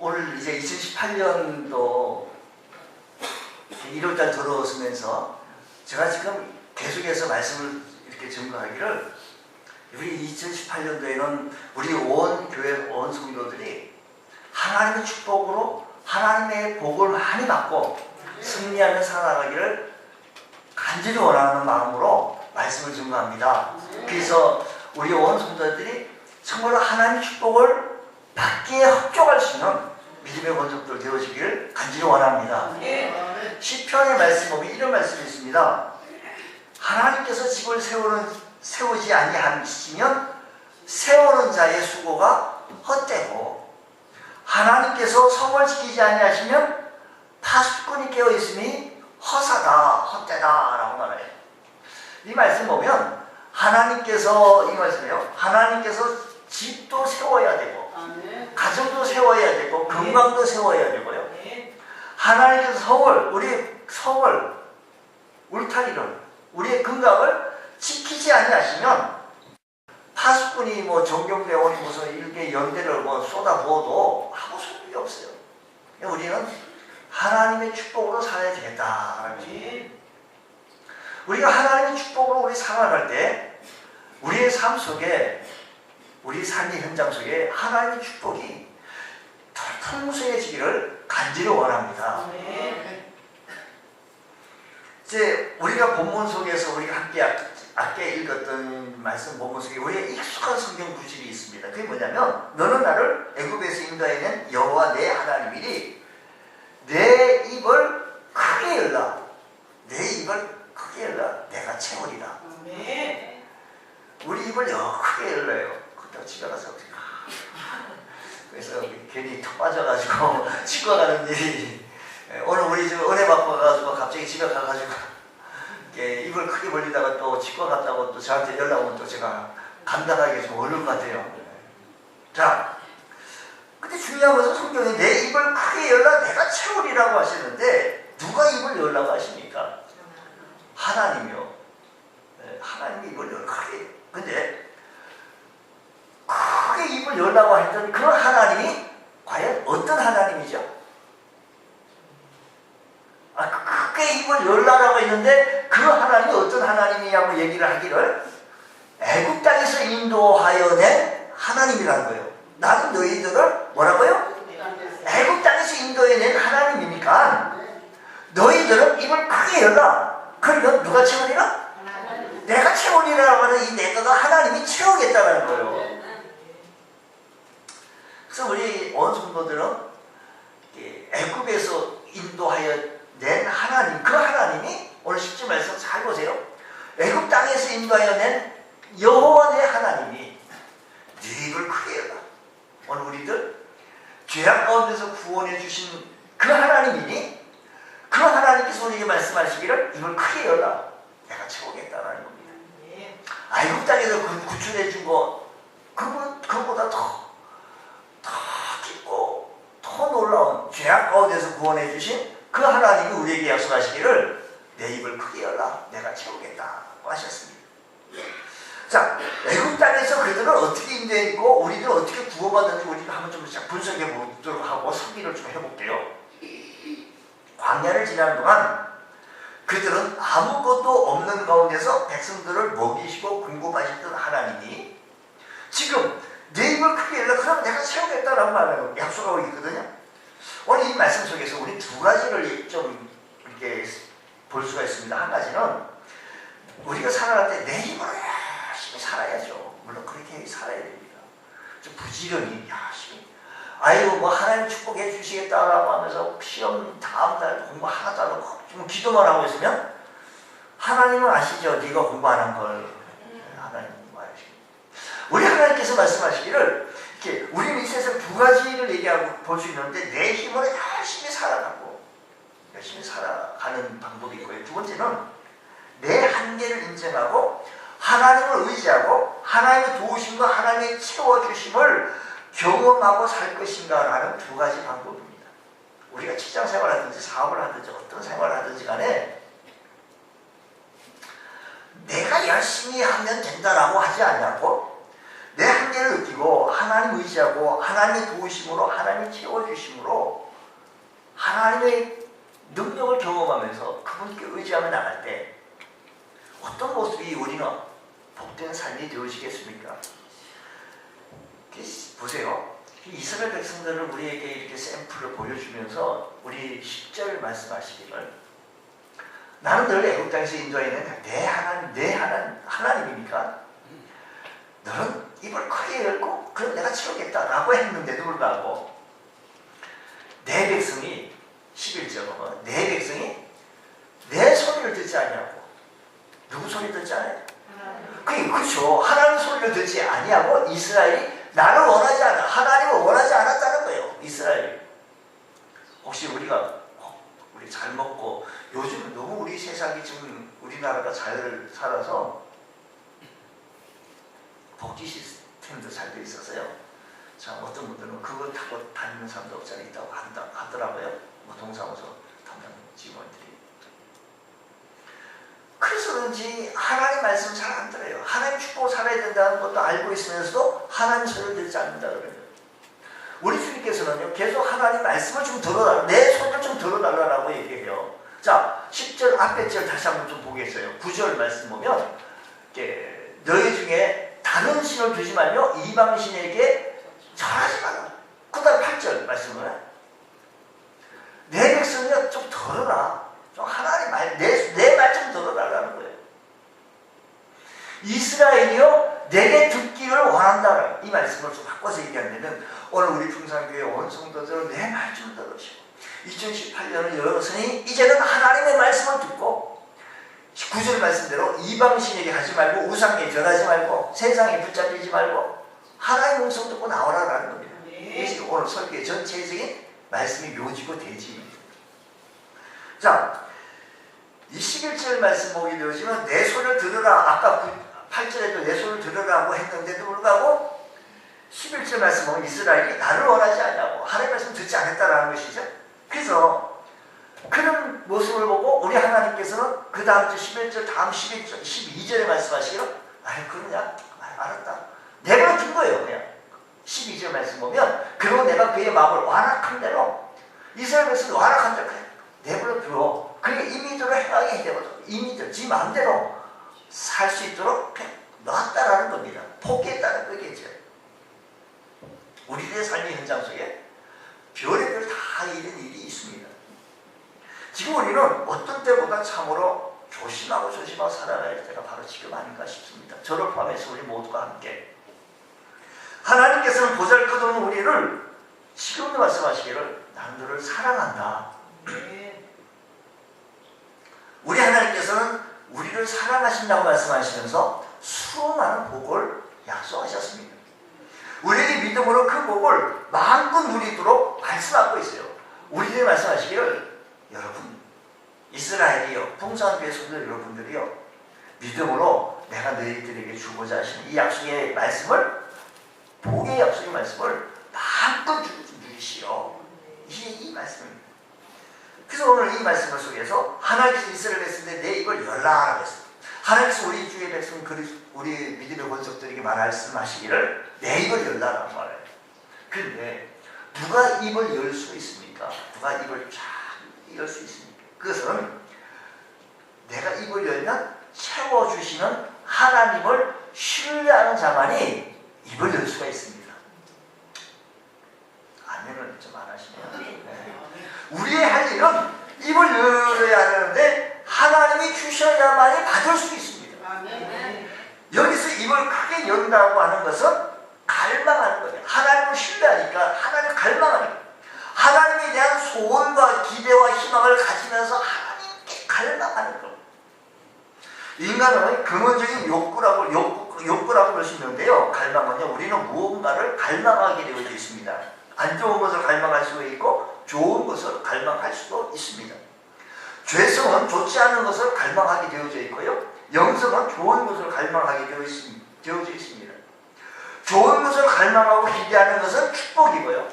오늘 이제 2018년도 1월달 들어오면서 제가 지금 계속해서 말씀을 이렇게 증거하기를, 우리 2018년도에는 우리 온 교회 온 성도들이 하나님의 축복으로 하나님의 복을 많이 받고 승리하며 살아가기를 간절히 원하는 마음으로 말씀을 증거합니다. 그래서 우리 온 성도들이 정말로 하나님의 축복을 받기에 합격할 수 있는 믿음의 본성들 되어지기를 간절히 원합니다. 시편의 말씀 보면 이런 말씀이 있습니다. 하나님께서 집을 세우지 아니하시면 세우는 자의 수고가 헛되고, 하나님께서 성을 지키지 아니하시면 파수꾼이 깨어있음이 허사다, 헛되다 라고 말해요. 이 말씀 보면 하나님께서, 이 말씀이에요, 하나님께서 집도 세워야 되고 가정도 세워야 되고 건강도 세워야 되고요. 하나님께서 성을, 우리의 성을, 울타리를, 우리의 건강을 지키지 아니하시면 파수꾼이 뭐 정경대원이 무슨 일개 연대를 뭐 쏟아부어도 아무 소용이 없어요. 우리는 하나님의 축복으로 살아야 되겠다라는 거죠. 우리가 하나님의 축복으로 우리 살아갈 때 우리의 삶 속에, 우리 삶의 현장 속에 하나님의 축복이 더 풍성해지기를 간절히 원합니다. 이제 우리가 본문 속에서 우리가 함께 아까 읽었던 말씀 본문 속에 우리의 익숙한 성경 구절이 있습니다. 그게 뭐냐면, 너는 나를 애굽에서 인도해낸 여호와 내 하나님이니 내 입을 크게 열라, 내 입을 크게 열라 내가 채우리라. 우리 입을 크게 열어요. 그때 집에 가서 그래서 괜히 턱 빠져가지고 치과 가는 일이, 오늘 우리 집 은혜 받고 가지고 갑자기 집에 가가지고 입을 크게 벌리다가 또 치과 갔다고 또 저한테 연락 오면 또 제가 감당하기 좀 어려울 것 같아요. 자, 근데 중요한 것은 성경에 내 입을 크게 열라 내가 채우리라고 하시는데, 누가 입을 열라고 하십니까? 하나님이요. 하나님이 입을 열라 크게. 근데 크게 입을 열라고 했던 그 하나님이 과연 어떤 하나님이죠? 크게 입을 열라라고 했는데 그 하나님이 어떤 하나님이냐고 얘기를 하기를, 애굽 땅에서 인도하여 낸 하나님이라는 거예요. 나는 너희들을 뭐라고요? 애굽 땅에서 인도해 낸 하나님이니까 너희들은 입을 크게 열라. 그러면 누가 채우리라? 내가 채우리라고 하는 이 내가가 하나님이 채우겠다는 거예요. 그래서 우리 온 성도들은 애굽에서 인도하여 낸 하나님, 그 하나님이 오늘 10절 말씀 잘 보세요. 애굽 땅에서 인도하여 낸 여호와 내 하나님이 네 입을 크게 열라. 오늘 우리들 죄악 가운데서 구원해 주신 그 하나님이니, 그 하나님께서 우리에게 말씀하시기를 입을 크게 열라 내가 채우겠다라는 겁니다. 애굽 땅에서 구출해 준 거, 그보다 더 깊고 더 놀라운 죄악 가운데서 구원해 주신 그 하나님이 우리에게 약속하시기를 내 입을 크게 열라 내가 채우겠다고 하셨습니다. 자, 애굽 땅에서 그들은 어떻게 인도했고 우리들은 어떻게 구원받았는지 우리가 한번 좀 분석해 보도록 하고 설명을 좀 해볼게요. 광야를 지나는 동안 그들은 아무것도 없는 가운데서 백성들을 먹이시고 공급하셨던 하나님이 지금 내 입을 크게 열라 그러면 내가 채우겠다라고 말하고 약속하고 있거든요. 오늘 이 말씀 속에서 우리 두 가지를 좀 이렇게 볼 수가 있습니다. 한 가지는 우리가 살아갈 때 내 입으로 열심히 살아야죠. 물론 그렇게 살아야 됩니다. 좀 부지런히 열심히, 아이고 뭐 하나님 축복해 주시겠다라고 하면서 시험 다음날 공부 하나도 안 하고 좀 기도만 하고 있으면 하나님은 아시죠? 네가 공부 안 한 걸 하나님 아시죠? 우리 하나님께서 말씀하시기를, 이렇게 우리는 이 세상 두 가지를 얘기하고 볼 수 있는데, 내 힘으로 열심히 살아가고 열심히 살아가는 방법이 있고요. 두 번째는 내 한계를 인정하고 하나님을 의지하고 하나님의 도우심과 하나님의 채워주심을 경험하고 살 것인가라는 두 가지 방법입니다. 우리가 직장 생활하든지 사업을 하든지 어떤 생활을 하든지 간에 내가 열심히 하면 된다라고 하지 않냐고 내 한계를 느끼고 하나님 하나님 의지하고 하나님의 도우심으로 하나님이 채워주심으로 하나님의 능력을 경험하면서 그분께 의지하며 나갈 때 어떤 모습이 우리는 복된 삶이 되어지겠습니까? 보세요. 이스라엘 백성들을 우리에게 이렇게 샘플을 보여주면서 우리 10절 말씀하시기를 나는 늘 애국 땅에서 인도해 있는 내 하나님이니까 너는 입을 크게 열고 그럼 내가 채우겠다라고 했는데도 불구하고 내 백성이 11절 보면 내 백성이 내 소리를 듣지 않냐고. 누구 소리 듣지 않아요? 그렇죠. 하나님 소리를 듣지 아니하고 이스라엘이 나를 원하지 않아. 하나님을 원하지 않았다는 거예요. 이스라엘이. 혹시 우리가 우리 잘 먹고 요즘 너무 우리 세상이 지금 우리나라가 잘 살아서 복지 시스템도 잘 돼 있어서요. 자, 어떤 분들은 그거 타고 다니는 사람도 없잖아요. 있다고 하더라고요. 뭐 동사무소 담당 직원들이. 그래서 그런지 하나님 말씀 잘 안 들어요. 하나님 축복을 살아야 된다는 것도 알고 있으면서도 하나님 소리를 듣지 않는다 그래요. 우리 주님께서는요, 계속 하나님 말씀을 좀 들어달라, 내 소리를 좀 들어달라고 얘기해요. 자, 10절 앞에 절 다시 한번 좀 보겠어요. 9절 말씀 보면 너희 중에 다른 신을 두지 말며 이방신에게 절하지 마라. 그 다음 8절 말씀을 내 백성이요 좀 들어라. 좀 하나님 말, 내 말 좀 들어달라는 거예요. 이스라엘이요 내게 듣기를 원한다. 이 말씀을 좀 바꿔서 얘기하면 오늘 우리 풍산교회 온 성도들은 내 말 좀 들으시고 2018년을 열었으니 이제는 하나님의 말씀을 듣고 9절 말씀대로 이방신에게 하지 말고 우상에 절하지 말고 세상에 붙잡히지 말고 하나님의 음성 듣고 나오라라는 겁니다. 이게 오늘 설교의 전체적인 말씀이 묘지고 대지입니다. 자, 이 11절 말씀 보게 되어지면 내 소리를 들으라. 아까 8절에도 내 소리를 들으라고 했는데도 불구하고 11절 말씀 보면 이스라엘이 나를 원하지 않냐고 하나님 말씀 듣지 않았다라는 것이죠. 그래서 그런 모습을 보고 우리 하나님께서는 그 다음 주 11절 다음 12절에 말씀하시기로 아유 그러냐? 알았다. 내버려 둔 거예요. 그냥 12절 말씀 보면 그리고 내가 그의 마음을 완악한 대로 이스라엘 백성이 완악한 대로 그냥 내버려 두어 그게 임의대로 행하게 해대거든. 임의대로 지 마음대로 살 수 있도록 그냥 놨다라는 겁니다. 포기했다는 거겠죠. 우리들의 삶의 현장 속에 별의별 다 이런 일이 있습니다. 지금 우리는 어떤 때보다 참으로 조심하고 살아가야 할 때가 바로 지금 아닌가 싶습니다. 저를 포함해서 우리 모두가 함께 하나님께서는 보잘것없는 우리를 지금도 말씀하시기를 나는 너를 사랑한다. 우리 하나님께서는 우리를 사랑하신다고 말씀하시면서 수많은 복을 약속하셨습니다. 우리에게 믿음으로 그 복을 마음껏 누리도록 말씀하고 있어요. 우리에게 말씀하시기를 여러분 이스라엘이요 풍성교회 성도 여러분들이요 믿음으로 내가 너희들에게 주고자 하시는 이 약속의 말씀을 복의 약속의 말씀을 마음껏 누리시오. 이 말씀입니다. 그래서 오늘 이 말씀 속에서 하나님께서 이스라엘 백성들에 내 입을 열라 했습니다. 하나님께서 우리 주의 백성 우리 믿음의 권속들에게 말씀하시기를 내 입을 열라라고 말해요. 그런데 누가 입을 열 수 있습니까? 누가 입을 쫙 열 수 있습니까? 그것은 내가 입을 열면 채워주시는 하나님을 신뢰하는 자만이 입을 열 수가 있습니다. 아멘을 좀 안 하시네요. 네. 우리의 할 일은 입을 열어야 하는데 하나님이 주셔야만이 받을 수 있습니다. 아멘. 여기서 입을 크게 연다고 하는 것은 갈망하는 거예요. 하나님을 신뢰하니까 하나님을 갈망하니까 하나님에 대한 소원과 기대와 희망을 가지면서 하나님께 갈망하는 거예요. 인간은 근원적인 욕구라고 볼 수 있는데요. 갈망은요, 우리는 무언가를 갈망하게 되어져 있습니다. 안 좋은 것을 갈망할 수도 있고 좋은 것을 갈망할 수도 있습니다. 죄성은 좋지 않은 것을 갈망하게 되어져 있고요. 영성은 좋은 것을 갈망하게 되어져 있습니다. 좋은 것을 갈망하고 기대하는 것은 축복이고요.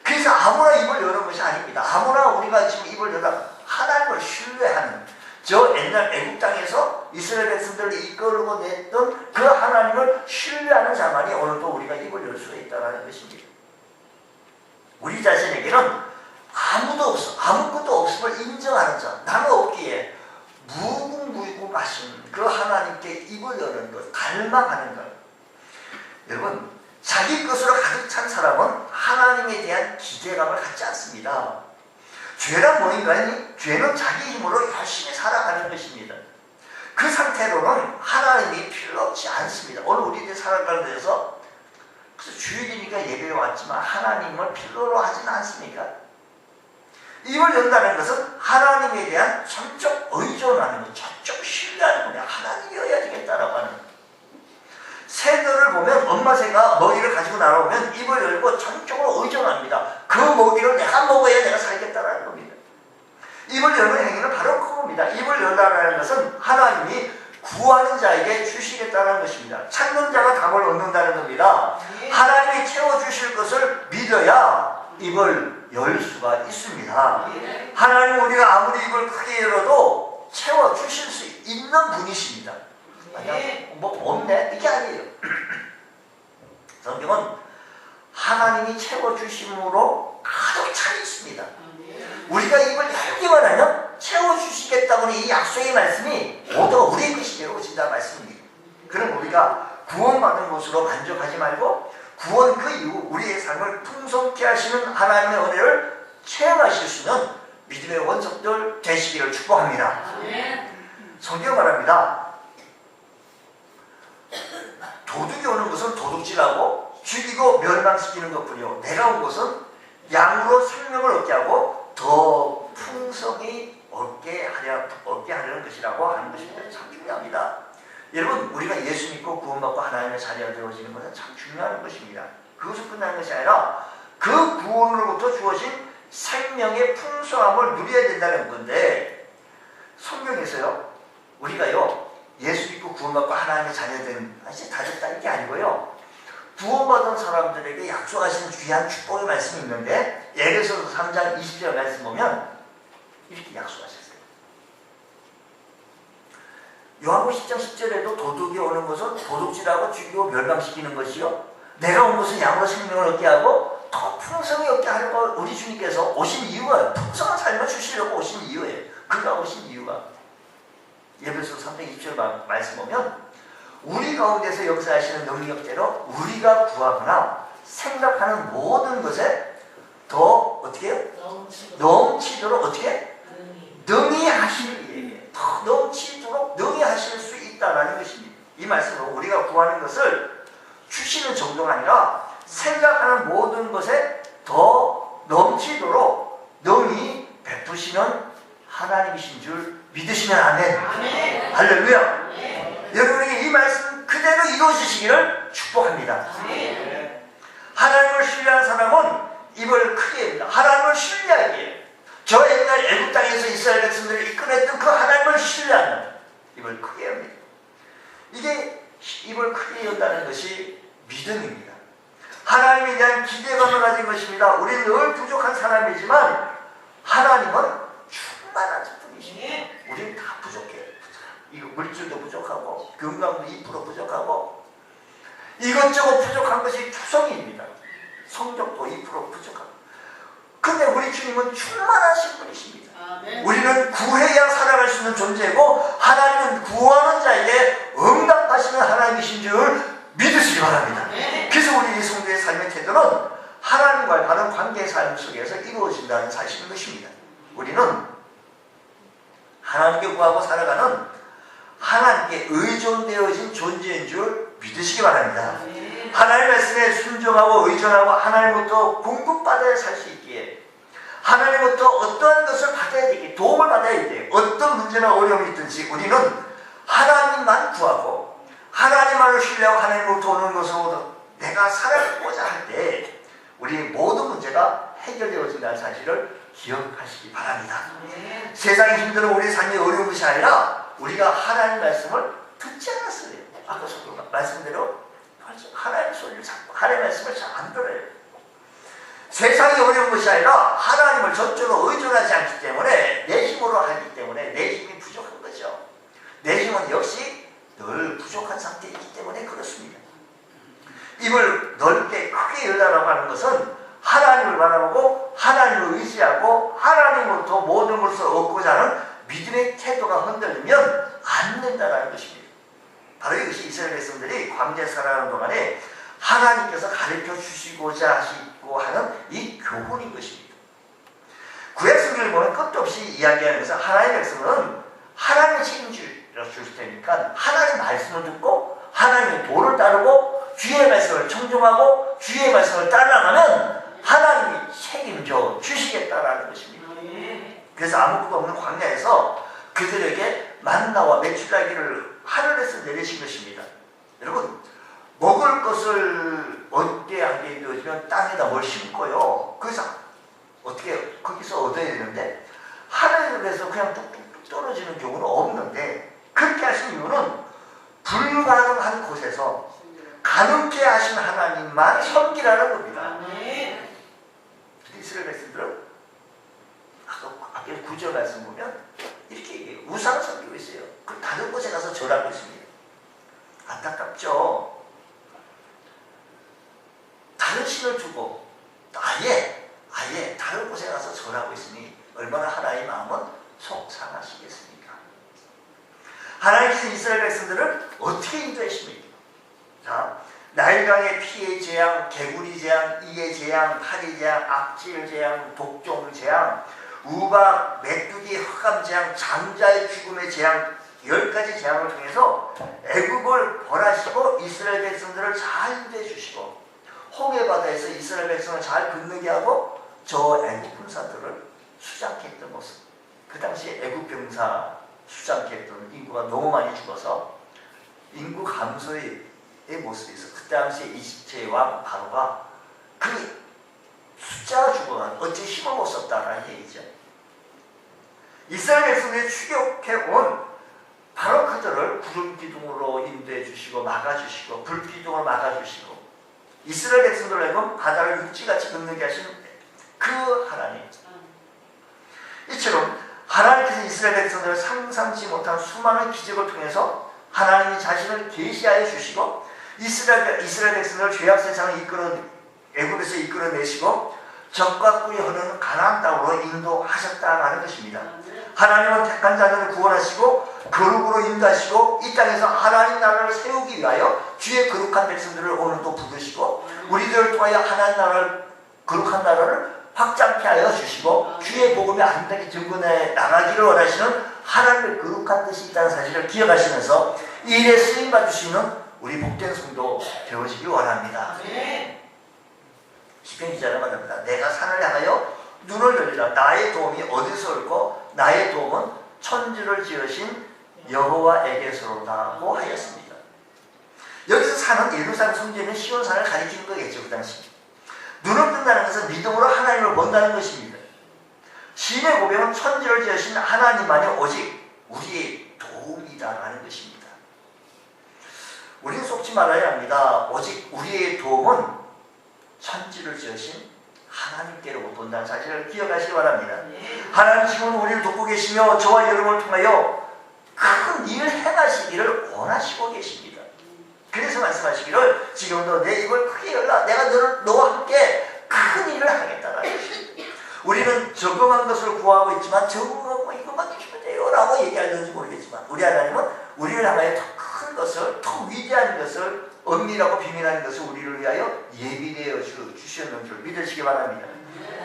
그래서 아무나 입을 여는 것이 아닙니다. 아무나 우리가 지금 입을 열어 하나님을 신뢰하는 저 옛날 애국 땅에서 이스라엘 백성들을 이끌고 냈던 그 하나님을 신뢰하는 자만이 오늘도 우리가 입을 열 수 있다는 살아가는 것입니다. 우리 자신에게는 아무것도 없음을 인정하는 자, 나는 없기에 무궁무진하신 그 하나님께 입을 여는 것, 갈망하는 것. 여러분, 자기 것으로 가득 찬 사람은 하나님에 대한 기대감을 갖지 않습니다. 죄란 뭐인가요? 죄는 자기 힘으로 열심히 살아가는 것입니다. 그 상태로는 하나님이 필요 없지 않습니다. 오늘 우리들이 살아가는 데서 주일이니까 예배에 왔지만 하나님을 필요로 하지는 않습니까? 입을 연다는 것은 하나님에 대한 전적 의존하는 것, 전적 신뢰하는 겁니다. 하나님이어야 되겠다라고 하는 것. 새들을 보면 엄마 새가 먹이를 가지고 날아오면 입을 열고 전적으로 의존합니다. 그 먹이를 내가 먹어야 내가 살겠다라는 겁니다. 입을 여는 행위는 바로 그겁니다. 입을 열다라는 것은 하나님이 구하는 자에게 주시겠다는 것입니다. 찾는 자가 답을 얻는다는 겁니다. 하나님이 채워주실 것을 믿어야 입을 열 수가 있습니다. 하나님 우리가 아무리 입을 크게 열어도 채워주실 수 있는 분이십니다. 뭐 없네? 이게 아니에요. 성경은 하나님이 채워주심으로 가득 차 있습니다. 우리가 입을 열기만 하면 채워주시겠다고는 이 약속의 말씀이 모두 우리의 것이 되어진다는 말씀입니다. 그럼 우리가 구원받은 것으로 만족하지 말고 구원 그 이후 우리의 삶을 풍성케 하시는 하나님의 은혜를 체험하실 수 있는 믿음의 원석들 되시기를 축복합니다. 성경 말합니다. 도둑이 오는 것은 도둑질하고 죽이고 멸망시키는 것뿐이요 내가 온 것은 양으로 생명을 얻게 하고 더 풍성히 얻게 하려는 것이라고 하는 것입니다. 참 중요합니다. 여러분, 우리가 예수 믿고 구원받고 하나님의 자녀가 되어지는 것은 참 중요한 것입니다. 그것을 끝나는 것이 아니라 그 구원으로부터 주어진 생명의 풍성함을 누려야 된다는 건데, 성경에서요 우리가요 예수 믿고 구원받고 하나님의 자녀된 이제 다 됐다 이게 아니고요, 구원받은 사람들에게 약속하신 귀한 축복의 말씀이 있는데, 에베소서 3장 20절 말씀 보면 이렇게 약속하셨어요. 요한복음 10장 10절에도 도둑이 오는 것은 도둑질하고 죽이고 멸망시키는 것이요 내가 온 것은 양으로 생명을 얻게 하고 더 풍성히 얻게 하려고 우리 주님께서 오신 이유가 풍성한 삶을 주시려고 오신 이유예요. 그가 오신 이유가 에베소서 3장 20절 말씀 보면 우리 가운데서 역사하시는 능력대로 우리가 구하거나 생각하는 모든 것에 더 어떻게 해요? 넘치도록 어떻게? 능히 하시는 더 넘치도록 능히 하실 수 있다라는 것입니다. 이 말씀은 우리가 구하는 것을 주시는 정도가 아니라 생각하는 모든 것에 더 넘치도록 능히 베푸시는 하나님이신 줄 믿으시면 아멘. 아멘. 할렐루야. 아멘. 여러분에게 이 말씀 그대로 이루어지시기를 축복합니다. 아멘. 하나님을 신뢰하는 사람은 입을 크게 합니다. 하나님을 신뢰하기에 저 옛날 애국 땅에서 이스라엘 백성들을 이끌어냈던 그 하나님을 신뢰하는 입을 크게 합니다. 이게 입을 크게 연다는 것이 믿음입니다. 하나님에 대한 기대감을 가진 것입니다. 우리는 늘 부족한 사람이지만 하나님은 충만하신 분이십니다. 우리는 다 부족해요. 이거 물질도 부족하고 건강도 2% 부족하고 이것저것 부족한 것이 투성입니다. 성적도 2% 부족하고. 근데 우리 주님은 충만하신 분이십니다. 우리는 구해야 살아갈 수 있는 존재고 하나님은 구하는 자에게 응답하시는 하나님이신 줄 믿으시기 바랍니다. 그래서 우리 성도의 삶의 태도는 하나님과의 바른 관계의 삶 속에서 이루어진다는 사실인 것입니다. 우리는 하나님께 구하고 살아가는 하나님께 의존되어진 존재인 줄 믿으시기 바랍니다. 하나님의 말씀에 순종하고 의존하고 하나님부터 공급받아야 살 수 있기에 하나님부터 어떠한 것을 받아야 되기에 도움을 받아야 돼. 어떤 문제나 어려움이 있든지 우리는 하나님만 구하고 하나님만을 신뢰하고 하나님으로부터 오는 것으로 내가 살아가고자 할 때 우리의 모든 문제가 해결되어진다는 사실을 기억하시기 바랍니다. 세상이 힘든 우리의 삶이 어려운 것이 아니라 우리가 하나님 말씀을 듣지 않았어요. 아까 말씀대로 하나님 소리를 자꾸 하나님 말씀을 잘 안 들어요. 세상이 어려운 것이 아니라 하나님을 전적으로 의존하지 않기 때문에 내 힘으로 하기 때문에 내 힘이 부족한 거죠. 내 힘은 역시 늘 부족한 상태에 있기 때문에 그렇습니다. 입을 넓게 크게 열라라고 하는 것은 하나님을 바라보고 하나님을 의지하고 하나님으로부터 모든 것을 얻고자 하는 믿음의 태도가 흔들리면 안 된다는 것입니다. 바로 이것이 이스라엘 백성들이 광야에 살아가는 동안에 하나님께서 가르쳐 주시고자 하시고 하는 이 교훈인 것입니다. 구약 성경을 보면 끝도 없이 이야기하는 것은 하나님의 백성은 하나님의 책임을 줄 테니까 하나님의 말씀을 듣고 하나님의 도를 따르고 주의 말씀을 청종하고 주의 말씀을 따라가면 하나님이 책임져 주시겠다라는 것입니다. 그래서 아무것도 없는 광야에서 그들에게 만나와 메추라기를 하늘에서 내리신 것입니다. 여러분, 먹을 것을 얻게 안 되어지면 땅에다 뭘 심고요. 그래서 어떻게 거기서 얻어야 되는데 하늘에서 그냥 뚝뚝뚝 떨어지는 경우는 없는데, 그렇게 하신 이유는 불가능한 곳에서 가능케 하신 하나님만 섬기라는 겁니다. 이스라엘 백성들은 아까 9절 말씀 보면 이렇게 얘기해요. 우상을 섬기고 있어요. 그 다른 곳에 가서 절하고 있습니다. 안타깝죠? 다른 신을 두고 아예 다른 곳에 가서 절하고 있으니 얼마나 하나님의 마음은 속상하시겠습니까? 하나님께서 이스라엘 백성들을 어떻게 인도하십니까? 자, 나일강의 피의 재앙, 개구리 재앙, 이의 재앙, 파리 재앙, 악질 재앙, 독종 재앙, 우박, 메뚜기, 흑암 재앙, 장자의 죽음의 재앙, 10가지 재앙을 통해서 애굽을 벌하시고 이스라엘 백성들을 잘 인도해 주시고 홍해 바다에서 이스라엘 백성을 잘 건너게 하고 저 애굽 군사들을 수장케 했던 모습. 그 당시에 애굽 병사 수장케 했던 인구가 너무 많이 죽어서 인구 감소의 모습이 있어. 그 당시에 이집트의 왕 바로가 그 숫자가 죽어간 어째 힘을 못 썼다라는 얘기죠. 이스라엘 백성들이 추격해온 바로 그들을 구름 기둥으로 인도해 주시고 막아주시고 불 기둥으로 막아주시고 이스라엘 백성들을 하여금 바다를 육지같이 건너게 하신 그 하나님. 이처럼 하나님께서 이스라엘 백성들을 상상치 못한 수많은 기적을 통해서 하나님이 자신을 계시하여 주시고 이스라엘 백성들을 죄악 세상을 애굽에서 이끌어내시고 적과 꿀이 흐르는 가나안 땅으로 인도하셨다라는 것입니다. 하나님은 택한 자들을 구원하시고 거룩으로 인도하시고 이 땅에서 하나님 나라를 세우기 위하여 주의 거룩한 백성들을 오늘도 부르시고 우리들을 통하여 하나님 나라를 거룩한 나라를 확장케 하여 주시고 주의 복음이 아름답게 증거해 나가기를 원하시는 하나님의 거룩한 뜻이 있다는 사실을 기억하시면서 이 일에 쓰임받을 수 있는 우리 복된 성도 되어지길 원합니다. 시편 기자는 말합니다. 내가 산을 향하여 눈을 돌리라. 나의 도움이 어디서 올고 나의 도움은 천지를 지으신 여호와에게서로다고 하였습니다. 여기서 산은 예루살렘 성전인 시온산을 가리키는 거겠죠. 그 당시 눈을 뜬다는 것은 믿음으로 하나님을 본다는 것입니다. 시인의 고백은 천지를 지으신 하나님만이 오직 우리의 도움이다라는 것입니다. 우리는 속지 말아야 합니다. 오직 우리의 도움은 천지를 지으신 하나님께로 본다는 사실을 기억하시기 바랍니다. 하나님 지금 우리를 돕고 계시며 저와 여러분을 통하여 큰 일을 행하시기를 원하시고 계십니다. 그래서 말씀하시기를 지금도 내 입을 크게 열라. 내가 너와 함께 큰 일을 하겠다라는 것입니다. 우리는 적응한 것을 구하고 있지만 적응하고 이것만 주시면 돼요 라고 얘기하는지 모르겠지만 우리 하나님은 우리를 향하여 더 큰 것을, 더 위대한 것을, 은밀하고 비밀한 것을 우리를 위하여 예비되어 주시는 줄 믿으시기 바랍니다.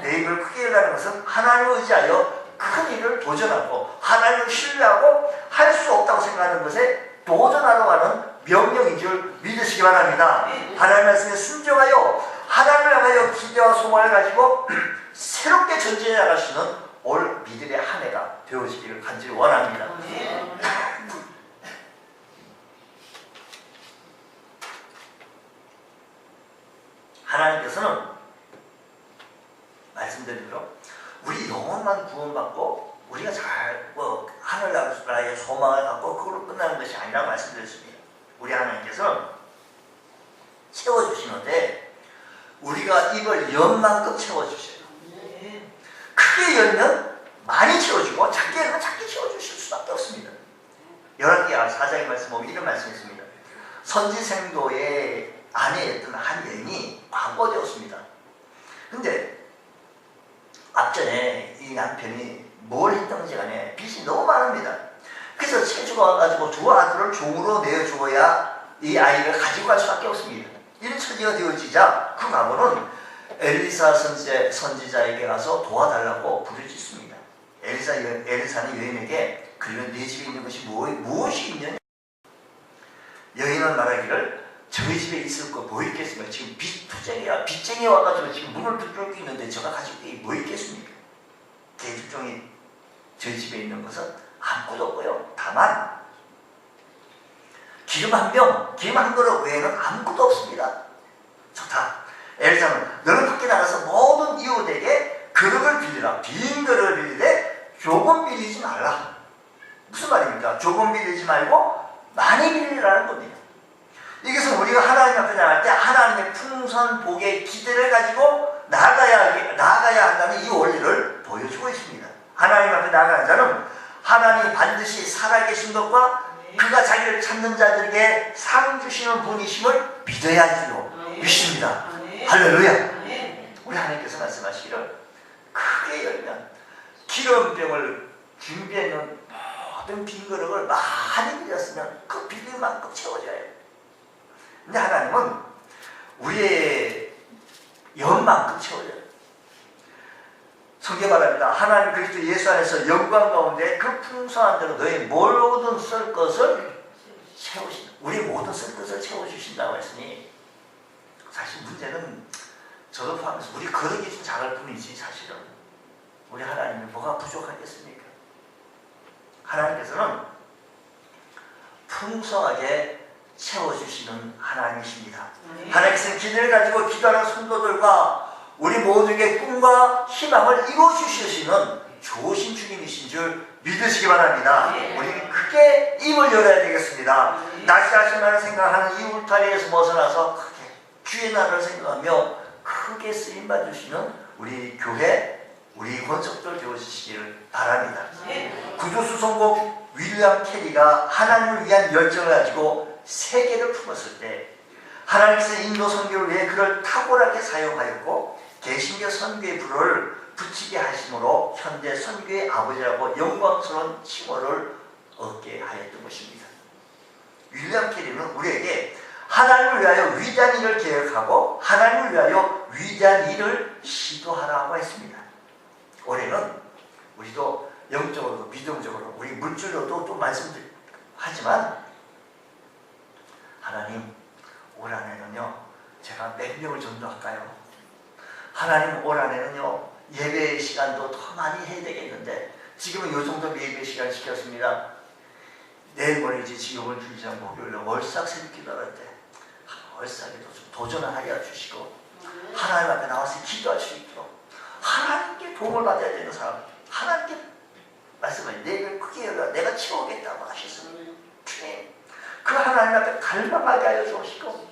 내 입을 크게 열라는 것은 하나님을 의지하여 큰 일을 도전하고 하나님을 신뢰하고 할 수 없다고 생각하는 것에 도전하러 가는 명령인 줄 믿으시기 바랍니다. 하나님 말씀에 순종하여 하나님을 향하여 기대와 소망을 가지고 새롭게 전진해 나갈 수 있는 올 믿음의 한 해가 되어지기를 간절히 원합니다. 하나님께서는 말씀드린 대로 우리 영혼만 구원받고 우리가 잘 하늘나라의 소망을 갖고 그걸로 끝나는 것이 아니라고 말씀드렸습니다. 우리 하나님께서는 채워주시는데 우리가 입을 연 만큼 채워주셔요. 크게 열면 많이 채워주고 작게 열면 작게 채워주실 수밖에 없습니다. 열왕기 4장의 말씀 보면 이런 말씀이 있습니다. 선지생도의 아내였던 처지가 와가지고 두 아들을 종으로 내어주어야 이 아이를 가지고 갈 수밖에 없습니다. 이런 처지가 되어지자 그 가문은 엘리사 선지자에게 가서 도와달라고 부르짖습니다. 엘리사는 여인에게 그러면 네 집에 있는 것이 무엇이 있느냐? 여인은 말하기를 저희 집에 있을 거 뭐 있겠습니까? 지금 빚쟁이 와가지고 지금 문을 두드리고 있는데 제가 가지고 있는 게 뭐 있겠습니까? 대주종이 저희 집에 있는 것은 아무것도 없고요. 다만 기름 한 그릇 외에는 아무것도 없습니다. 좋다. 엘리사는 너는 밖에 나가서 모든 이웃에게 그릇을 빌리라. 빈 그릇을 빌리되 조금 빌리지 말라. 무슨 말입니까? 조금 빌리지 말고 많이 빌리라는 겁니다. 이것은 우리가 하나님 앞에 나갈 때 하나님의 풍성한 복의 기대를 가지고 나아가야 한다는 이 원리를 보여주고 있습니다. 하나님 앞에 나아가는 자는 하나님이 반드시 살아계신 것과 그가 자기를 찾는 자들에게 상 주시는 분이심을 믿어야 하지요. 믿습니다. 할렐루야. 우리 하나님께서 말씀하시기를 크게 열면 기름병을 준비해 놓은 모든 빈 그릇을 많이 빌렸으면 그 빌린 만큼 채워져요. 근데 하나님은 우리의 영만큼 채워져요. 성경 말합니다. 하나님 그리스도 예수 안에서 영광 가운데 그 풍성한 대로 너희 모든 쓸 것을 채우신다. 우리 모든 쓸 것을 채워주신다고 했으니 사실 문제는 저도 포함해서 우리 그릇이 좀 작을 뿐이지 사실은 우리 하나님이 뭐가 부족하겠습니까? 하나님께서는 풍성하게 채워주시는 하나님이십니다. 하나님께서는 기대를 가지고 기도하는 성도들과 우리 모두에게 꿈과 희망을 이루어주시는 좋으신 주님이신 줄 믿으시기 바랍니다. 우리는 크게 입을 열어야 되겠습니다. 낚시하실만을 생각하는 이 울타리에서 벗어나서 크게 주의 나라를 생각하며 크게 쓰임받으시는 우리 교회, 우리 권속들 되어주시기를 바랍니다. 구조수 선곡 윌리엄 캐리가 하나님을 위한 열정을 가지고 세계를 품었을 때 하나님께서 인도 선교를 위해 그를 탁월하게 사용하였고 개신교 선교의 불을 붙이게 하심으로 현대 선교의 아버지라고 영광스러운 칭호를 얻게 하였던 것입니다. 윌리엄 캐리는 우리에게 하나님을 위하여 위대한 일을 계획하고 하나님을 위하여 위대한 일을 시도하라고 했습니다. 올해는 우리도 영적으로도 믿음적으로 우리 물질로도 또 말씀하지만 하나님 올 한해는요 제가 몇 명을 전도할까요? 하나님 올 한해는요 예배 시간도 더 많이 해야 되겠는데 지금은 요 정도 예배 시간 시켰습니다. 내일 모레지 지금은 주일장 목요일에 월삭 새벽 기도할 때 월삭에도 좀 도전을 하려 주시고 하나님 앞에 나와서 기도할 수 있도록 하나님께 도움을 받아야 되는 사람 하나님께 말씀을 내 입을 크게 열어 내가 채우겠다고 하셨습니다. 주님 그 하나님 앞에 갈망하게 하여 주시고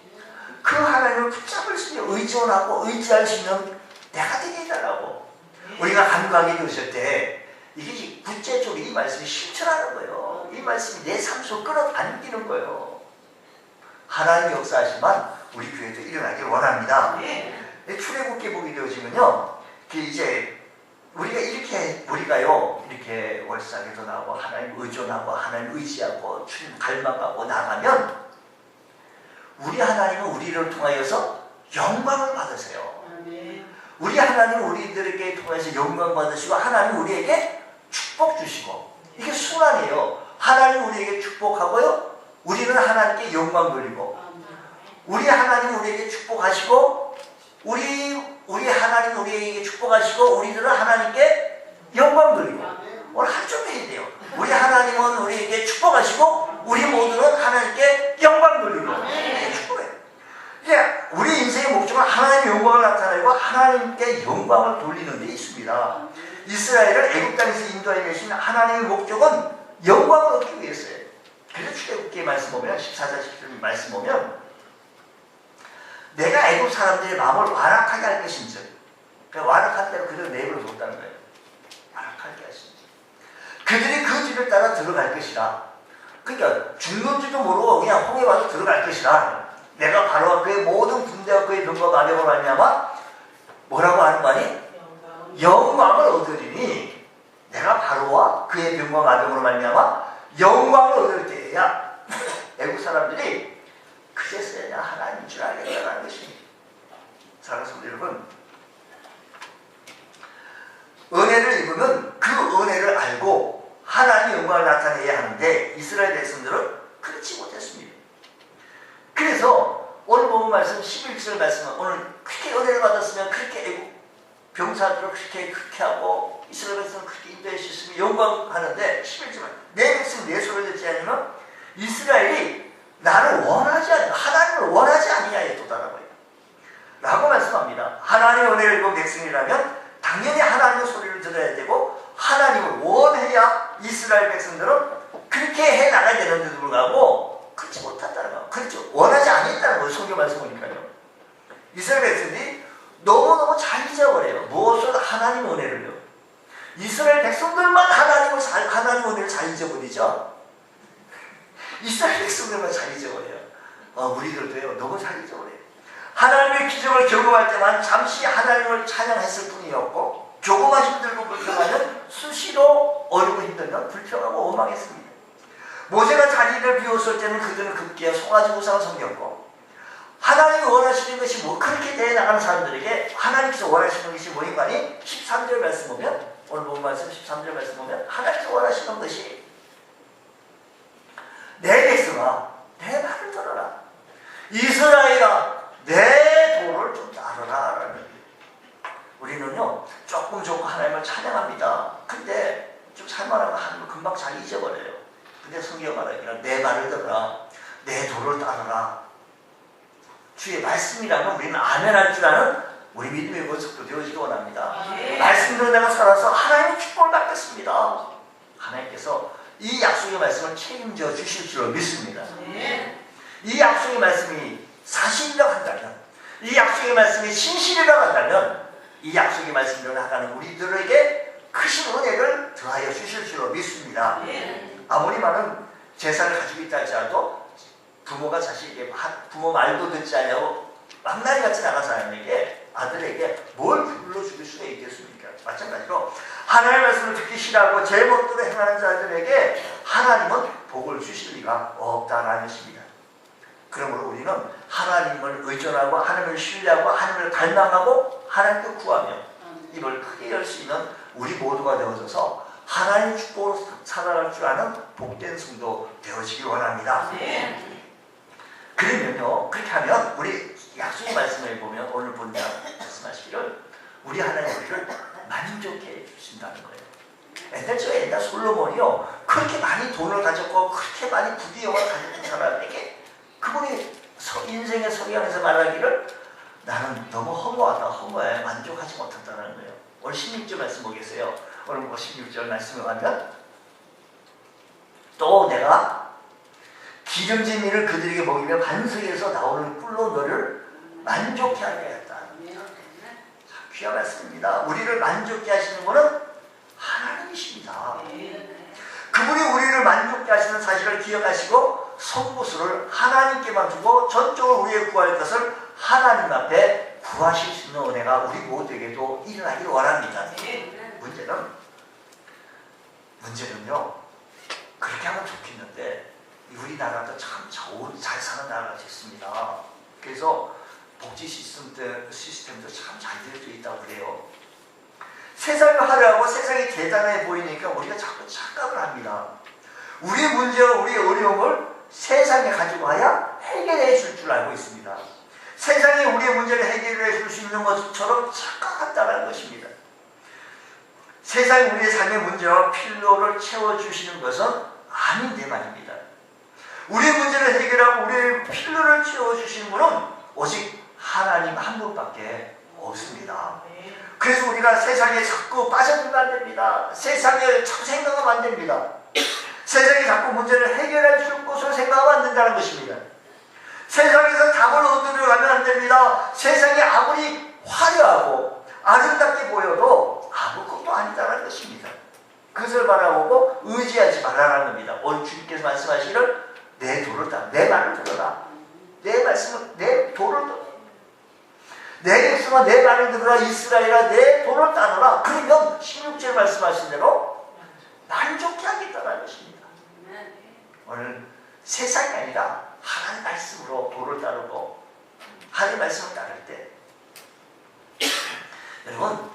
그 하나님을 붙잡을 수 있는 의존하고 의지할 수 있는 내가 되게 해달라고 우리가 간구하게 되었을 때 이게 구체적으로 이 말씀이 실천하는 거예요. 이 말씀이 내 삶 속으로 끌어당기는 거예요. 하나님의 역사하시면 우리 교회도 일어나길 원합니다. 출애굽기 보게 되어지면요 이제 우리가요 월삭에도 나오고 하나님 의존하고 하나님 의지하고 주님 갈망하고 나가면 우리 하나님은 우리를 통하여서 영광을 받으세요. 우리 하나님은 우리들에게 통해서 영광 받으시고 하나님 우리에게 축복 주시고 이게 순환이에요. 하나님 우리에게 축복하고요 우리는 하나님께 영광 돌리고 우리 하나님 우리에게 축복하시고 우리 하나님 우리에게 축복하시고 우리들은 하나님께 영광 돌리고 오늘 한점 해야 돼요. 우리 하나님은 우리에게 축복하시고 우리 모두는 하나님께 영광 돌리고 축복해요. 이제 우리 인생의 목적은 하나님의 영광을 나타내고 하나님께 영광을 돌리는 데 있습니다. 이스라엘을 애굽 땅에서 인도하여 계신 하나님의 목적은 영광을 얻기 위해서예요. 그래서 출애굽기의 말씀 보면 14절 17절 말씀 보면 내가 애굽 사람들의 마음을 완악하게 할 것인지 완악한 대로 그대로 내버려 뒀다는 거예요. 완악하게 하신지 그들이 그 길을 따라 들어갈 것이라. 그러니까 죽는지도 모르고 그냥 홍해 와서 들어갈 것이라. 내가 바로와 그의 모든 군대와 그의 병과 마병을 말미암아 뭐라고 하는 거 아니? 영광을 얻으리니 내가 바로와 그의 병과 마병으로 말미암아 영광을 얻을 때에야 애국 사람들이 그제서야 내가 하나님인 줄 알겠다는 것입니다. 사랑하는 성도 여러분, 은혜를 입으면 그 은혜를 알고 하나님의 영광을 나타내야 하는데 이스라엘 백성들은 그렇지 못했습니다. 그래서 오늘 본 말씀 11절 말씀은 오늘 그렇게 은혜를 받았으면 그렇게 애국 병사들을 그렇게 하고 이스라엘 백성을 그렇게 인도해 주셨으면 영광하는데 11절은 내 백성 내 소리를 듣지 않으면 이스라엘이 나를 원하지 않는 하나님을 원하지 아니냐에 도달하고 있다 라고 말씀합니다. 하나님의 은혜를 입은 백성이라면 당연히 하나님의 소리를 들어야 되고 하나님을 원해야 이스라엘 백성들은 그렇게 해나가야 되는데도 불구하고 그렇지 못한다는 거. 그렇죠. 원하지 않았다는 거예요. 성경 말씀 보니까요. 이스라엘 백성들이 너무너무 잘 잊어버려요. 무엇을 하나님의 은혜를요. 이스라엘 백성들만 하나님의 은혜를 잘 잊어버리죠. 이스라엘 백성들만 잘 잊어버려요. 우리들도요. 너무 잘 잊어버려요. 하나님의 기적을 경험할 때만 잠시 하나님을 찬양했을 뿐이었고 조금만 힘들고 불평하면 수시로 어렵고 힘들면 불평하고 원망했습니다. 모세가 자리를 비웠을 때는 그들은 급기야 송아지 우상을 섬겼고 하나님이 원하시는 것이 뭐 그렇게 대해 나가는 사람들에게 하나님께서 원하시는 것이 뭐인가니 13절 말씀 보면 오늘 본 말씀 13절 말씀 보면 하나님께서 원하시는 것이 내 백성아 내 말을 들어라 이스라엘아 내 도를 좀 따르라 라는 우리는요 조금 하나님을 찬양합니다. 근데 좀 살만하면 하나님을 금방 잘 잊어버려요. 근데 성경 말하기는 내 말을 들어라 내 도를 따르라 주의 말씀이라면 우리는 아멘할 줄 아는 우리 믿음의 모습도 되어지기 원합니다. 말씀대로 내가 살아서 하나님의 축복을 받겠습니다. 하나님께서 이 약속의 말씀을 책임져 주실 줄 믿습니다. 이 약속의 말씀이 사실이라고 한다면 이 약속의 말씀이 진실이라고 한다면 이 약속의 말씀대로 나가는 우리들에게 크신 은혜를 더하여 주실 줄 믿습니다. 아무리 많은 재산을 가지고 있다 할지라도 부모가 자식에게 부모 말도 듣지 않냐고 막나리 같이 나간 사람에게 아들에게 뭘 불러주길 수가 있겠습니까? 마찬가지로 하나님의 말씀을 듣기 싫어하고 제 멋대로 행하는 자들에게 하나님은 복을 주실 리가 없다는 것입니다. 그러므로 우리는 하나님을 의존하고 하나님을 신뢰하고 하나님을 갈망하고 하나님께 구하며 입을 크게 열 수 있는 우리 모두가 되어져서 하나님의 축복으로 살아갈 줄 아는 복된 성도 되어지기 원합니다. 그러면요 그렇게 하면 우리 약속의 말씀을 보면 오늘 본다 말씀하시기를 우리 하나님 우리를 만족해 해 주신다는 거예요. 옛날 솔로몬이요 그렇게 많이 돈을 가졌고 그렇게 많이 부귀영화를 가졌던 사람에게 그분이 인생의 성향에서 말하기를 나는 너무 허무해 만족하지 못한다는 거예요. 오늘 16절 말씀 보겠어요. 오늘 16절 말씀에 가면 또 내가 기름진 이를 그들에게 먹이며 반석에서 나오는 꿀로 너를 만족해 하게 했다. 귀한 말씀입니다. 우리를 만족해 하시는 분은 하나님이십니다. 그분이 우리를 만족해 하시는 사실을 기억하시고 선구수를 하나님께만 주고 전적으로 우리의 구할 것을 하나님 앞에 구하실 수 있는 은혜가 우리 모두에게도 일어나기를 원합니다. 문제는요 그렇게 하면 좋겠는데 우리나라도 참 잘 사는 나라가 됐습니다. 그래서 복지 시스템도 참 잘 되어져 있다고 그래요. 세상이 화려하고 세상이 대단해 보이니까 우리가 자꾸 착각을 합니다. 우리의 문제와 우리의 어려움을 세상에 가지고 와야 해결해 줄 줄 알고 있습니다. 세상이 우리의 문제를 해결해 줄 수 있는 것처럼 착각한다는 것입니다. 세상이 우리의 삶의 문제와 필요를 채워주시는 것은 아닌데 말입니다. 우리의 문제를 해결하고 우리의 필요를 채워주시는 분은 오직 하나님 한 분밖에 없습니다. 그래서 우리가 세상에 자꾸 빠져들면 안 됩니다. 세상에 자꾸 생각하면 안 됩니다. 세상이 자꾸 문제를 해결해 줄 것으로 생각하면 안 된다는 것입니다. 세상에서 답을 얻으려 가면 안 됩니다. 세상이 아무리 화려하고 아름답게 보여도 아무것도 아니다라는 것입니다. 그것을 바라보고 의지하지 말라는 겁니다. 오늘 주님께서 말씀하시기를 내 도를 따라 내 말을 들어라. 내 말씀을 내 도를 들어라. 내 백성아 내 말을 들어라. 이스라엘아 내 도를 따르라. 그러면 16절 말씀하신 대로 만족해 하겠다는 것입니다. 오늘 세상이 아니라 하나님 말씀으로 도를 따르고 하나님 말씀을 따를 때 여러분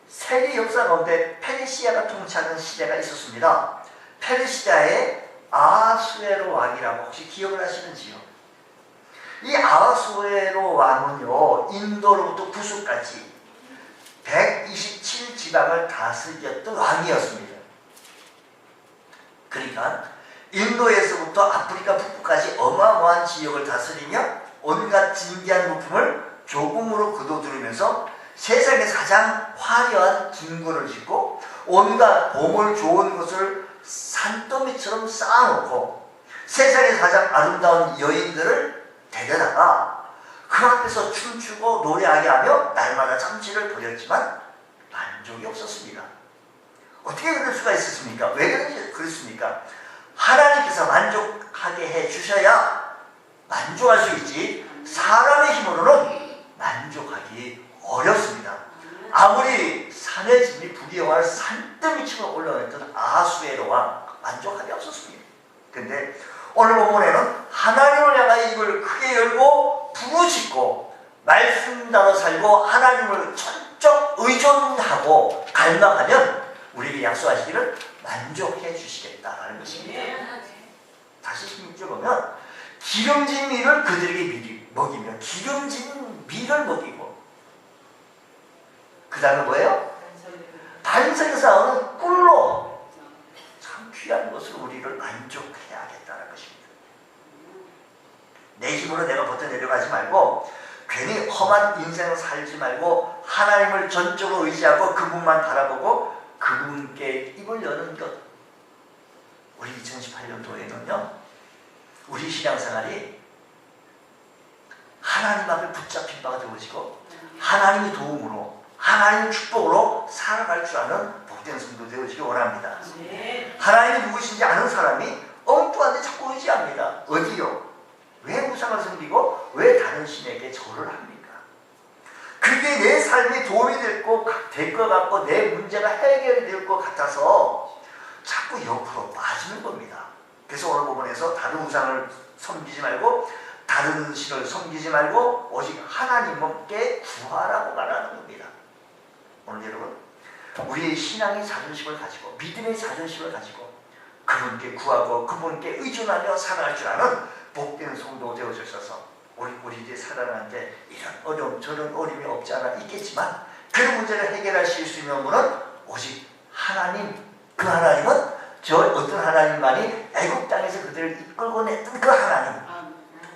세계 역사 가운데 페르시아가 통치하는 시대가 있었습니다. 페르시아의 아하수에로 왕이라고 혹시 기억을 하시는지요? 이 아하수에로 왕은요 인도로부터 구수까지 127지방을 다스렸던 왕이었습니다. 그러니까 인도에서부터 아프리카 북부까지 어마어마한 지역을 다스리며 온갖 진귀한 물품을 조공으로 거둬들이면서 세상에서 가장 화려한 궁궐을 짓고 온갖 보물 좋은 것을 산더미처럼 쌓아놓고 세상에서 가장 아름다운 여인들을 데려다가 그 앞에서 춤추고 노래하게 하며 날마다 잔치를 벌였지만 만족이 없었습니다. 어떻게 그럴 수가 있었습니까? 왜 그랬습니까? 하나님께서 만족하게 해주셔야 만족할 수 있지 사람의 힘으로는 만족하기 어렵습니다. 아무리 산의 집이 부귀영화를 산더미처럼 올라갔던 아하수에로 왕 만족하기 없었습니다. 근데 오늘 본문에는 하나님을 향하여 입을 크게 열고 부르짖고 말씀대로 살고 하나님을 전적 의존하고 갈망하면 우리에게 약속하시기를 만족해 주시겠다라는 것입니다. 다시 16절 보면 기름진 밀을 그들에게 먹이며 기름진 밀을 먹이고 그 다음에 뭐예요? 반석에서 나오는 꿀로 참 귀한 것을 우리를 만족해야겠다는 것입니다. 내 힘으로 내가 버텨내려가지 말고 괜히 험한 인생을 살지 말고 하나님을 전적으로 의지하고 그분만 바라보고 그분께 입을 여는 것. 우리 2018년도에는요 우리 신앙생활이 하나님 앞에 붙잡힌 바가 되어지고 하나님의 도움으로 하나님의 축복으로 살아갈 줄 아는 복된 성도 되어지기 원합니다. 하나님이 누구신지 아는 사람이 엉뚱한 데 자꾸 의지합니다. 어디요? 왜 우상을 섬기고 왜 다른 신에게 절을 합니까? 그게 내 삶에 도움이 될 것 같고 내 문제가 해결이 될 것 같아서 자꾸 옆으로 빠지는 겁니다. 그래서 오늘 부분에서 다른 우상을 섬기지 말고 다른 신을 섬기지 말고 오직 하나님께 구하라고 말하는 겁니다. 오늘 여러분 우리의 신앙의 자존심을 가지고 믿음의 자존심을 가지고 그분께 구하고 그분께 의존하며 살아갈 줄 아는 복된 성도 되어주셔서 우리 이제 살아가는데 이런 어려움 저런 어려움이 없지 않아 있겠지만 그 문제를 해결하실 수 있는 분은 오직 하나님. 그 하나님은 저 어떤 하나님만이 애국 땅에서 그들을 이끌고 냈던 그 하나님,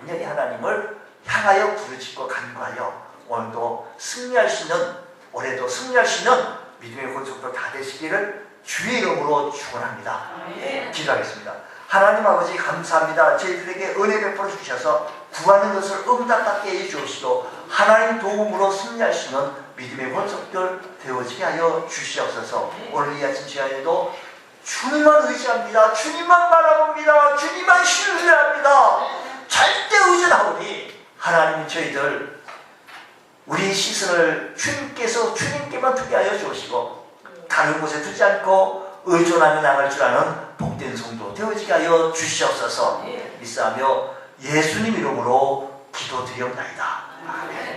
이 하나님을 향하여 부르짖고 간구하여 오늘도 승리할 수 있는 올해도 승리할 수 있는 믿음의 권속도 다 되시기를 주의 이름으로 축원합니다. 기도하겠습니다. 하나님 아버지 감사합니다. 저희들에게 은혜 베풀어 주셔서 구하는 것을 응답받게 해주시고 하나님 도움으로 승리할 수 있는 믿음의 권속들 되어지게 하여 주시옵소서. 오늘 이 아침 시간에도 주님만 의지합니다. 주님만 바라봅니다. 주님만 신뢰합니다. 절대 의존하오니 하나님 저희들 우리 시선을 주님께만 두게 하여 주시고 다른 곳에 두지 않고 의존하며 나갈 줄 아는 복된 성도 되어지게 하여 주시옵소서. 믿사하며 예수님 이름으로 기도드리옵나이다. 아멘.